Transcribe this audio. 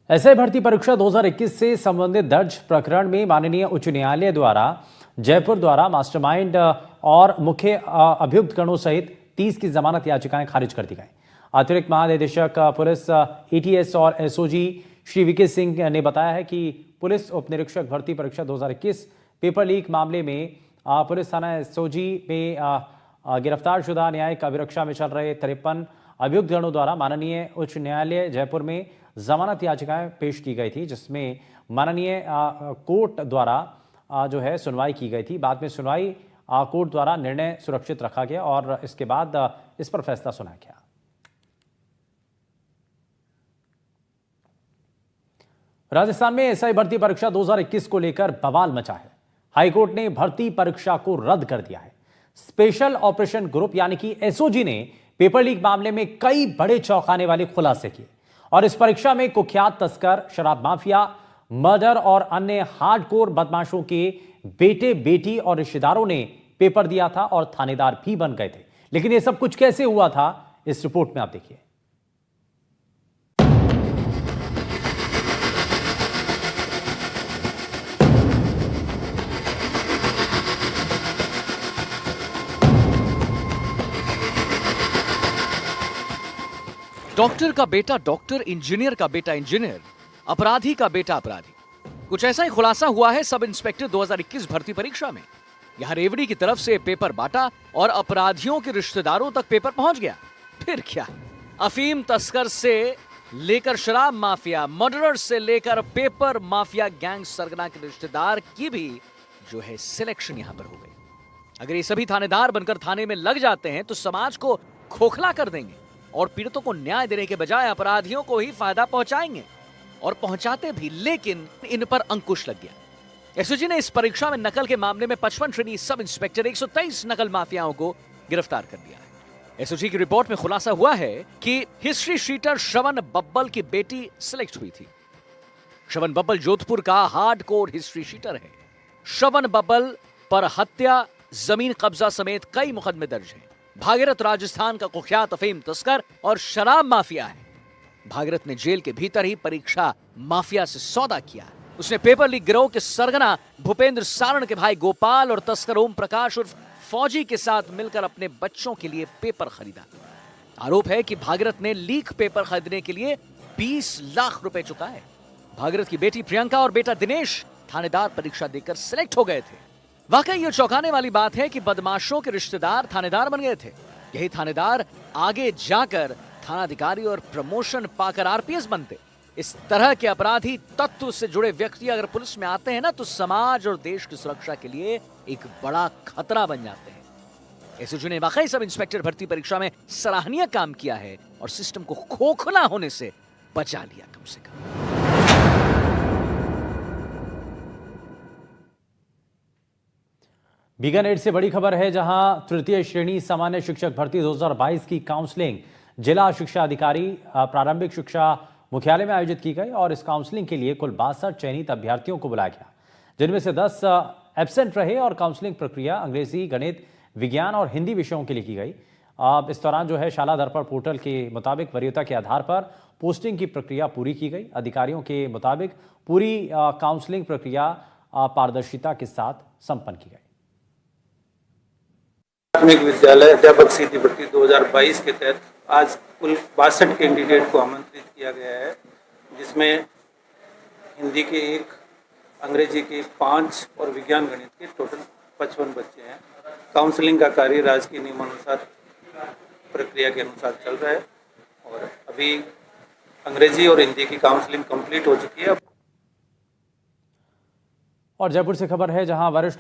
SI भर्ती परीक्षा 2021 से संबंधित दर्ज प्रकरण में माननीय उच्च न्यायालय द्वारा जयपुर द्वारा मास्टरमाइंड और मुख्य अभियुक्तगणों सहित 30 की जमानत याचिकाएं खारिज कर दी गई। अतिरिक्त महानिदेशक पुलिस एटीएस और एसओजी श्री वीके सिंह ने बताया है कि पुलिस उप निरीक्षक भर्ती परीक्षा 2021 पेपर लीक मामले में पुलिस थाना एसओजी में गिरफ्तारशुदा न्यायिक अभिरक्षा में चल रहे 53 अभियुक्तगणों द्वारा माननीय उच्च न्यायालय जयपुर में जमानत याचिकाएं पेश की गई थी, जिसमें माननीय कोर्ट द्वारा जो है सुनवाई की गई थी। बाद में सुनवाई कोर्ट द्वारा निर्णय सुरक्षित रखा गया और इसके बाद इस पर फैसला सुनाया गया। राजस्थान में एसआई भर्ती परीक्षा 2021 को लेकर बवाल मचा है। हाईकोर्ट ने भर्ती परीक्षा को रद्द कर दिया है। स्पेशल ऑपरेशन ग्रुप यानी कि एसओजी ने पेपर लीक मामले में कई बड़े चौंकाने वाले खुलासे किए और इस परीक्षा में कुख्यात तस्कर, शराब माफिया, मर्डर और अन्य हार्डकोर बदमाशों के बेटे बेटी और रिश्तेदारों ने पेपर दिया था और थानेदार भी बन गए थे। लेकिन यह सब कुछ कैसे हुआ था, इस रिपोर्ट में आप देखिए। डॉक्टर का बेटा डॉक्टर, इंजीनियर का बेटा इंजीनियर, अपराधी का बेटा अपराधी। कुछ ऐसा ही खुलासा हुआ है सब इंस्पेक्टर 2021 भर्ती परीक्षा में। यहां रेवड़ी की तरफ से पेपर बांटा और अपराधियों के रिश्तेदारों तक पेपर पहुंच गया। फिर क्या, अफीम तस्कर से लेकर शराब माफिया, मर्डरर से लेकर पेपर माफिया गैंग सरगना के रिश्तेदार की भी जो है सिलेक्शन यहां पर हो गई। अगर ये सभी थानेदार बनकर थाने में लग जाते हैं तो समाज को खोखला कर देंगे और पीड़ितों को न्याय देने के बजाय अपराधियों को ही फायदा पहुंचाएंगे और पहुंचाते भी। लेकिन इन पर अंकुश लग गया। एसओजी ने इस परीक्षा में नकल के मामले में 55 ट्रेनी सब इंस्पेक्टर 123 नकल माफियाओं को गिरफ्तार कर लिया है। एसओजी की रिपोर्ट में खुलासा हुआ है कि हिस्ट्री शीटर श्रवण बब्बल की बेटी सिलेक्ट हुई थी। श्रवण बब्बल जोधपुर का हार्डकोर हिस्ट्री शीटर है। श्रवण बब्बल पर हत्या, जमीन कब्जा समेत कई मुकदमे दर्ज हैं। भागीरथ राजस्थान का कुख्यात अफीम तस्कर और शराब माफिया है। भागीरथ ने जेल के भीतर ही परीक्षा माफिया से सौदा किया। उसने पेपर लीक गिरोह के सरगना भूपेंद्र सारण के भाई गोपाल और तस्कर ओम प्रकाश उर्फ फौजी के साथ मिलकर अपने बच्चों के लिए पेपर खरीदा। आरोप है कि भागीरथ ने लीक पेपर खरीदने के लिए 20 लाख रुपए चुकाए। भागीरथ की बेटी प्रियंका और बेटा दिनेश थानेदार परीक्षा देकर सिलेक्ट हो गए थे। वाकई ये चौंकाने वाली बात है कि बदमाशों के रिश्तेदार थानेदार बन गए थे। यही थानेदार आगे जाकर थानाधिकारी और प्रमोशन पाकर आरपीएस बनते। इस तरह के अपराधी तत्व से जुड़े व्यक्ति अगर पुलिस में आते हैं ना, तो समाज और देश की सुरक्षा के लिए एक बड़ा खतरा बन जाते हैं। एसओजी ने वाकई सब इंस्पेक्टर भर्ती परीक्षा में सराहनीय काम किया है और सिस्टम को खोखला होने से बचा लिया कम से कम। बीकानेर से बड़ी खबर है, जहां तृतीय श्रेणी सामान्य शिक्षक भर्ती 2022 की काउंसलिंग जिला शिक्षा अधिकारी प्रारंभिक शिक्षा मुख्यालय में आयोजित की गई और इस काउंसलिंग के लिए कुल 62 चयनित अभ्यर्थियों को बुलाया गया, जिनमें से 10 एब्सेंट रहे और काउंसलिंग प्रक्रिया अंग्रेजी, गणित, विज्ञान और हिंदी विषयों के लिए की गई। इस दौरान जो है शाला दर्पण पोर्टल के मुताबिक वरीयता के आधार पर पोस्टिंग की प्रक्रिया पूरी की गई। अधिकारियों के मुताबिक पूरी काउंसलिंग प्रक्रिया पारदर्शिता के साथ संपन्न की गई। प्राथमिक विद्यालय अध्यापक सीधी भर्ती 2022 के तहत आज कुल 62 कैंडिडेट को आमंत्रित किया गया है, जिसमें हिंदी के 1, अंग्रेजी के 5 और विज्ञान गणित के टोटल 55 बच्चे हैं। काउंसलिंग का कार्य राजकीय नियमानुसार प्रक्रिया के अनुसार चल रहा है और अभी अंग्रेजी और हिंदी की काउंसलिंग कंप्लीट हो चुकी है। और जयपुर से खबर है, जहां वरिष्ठ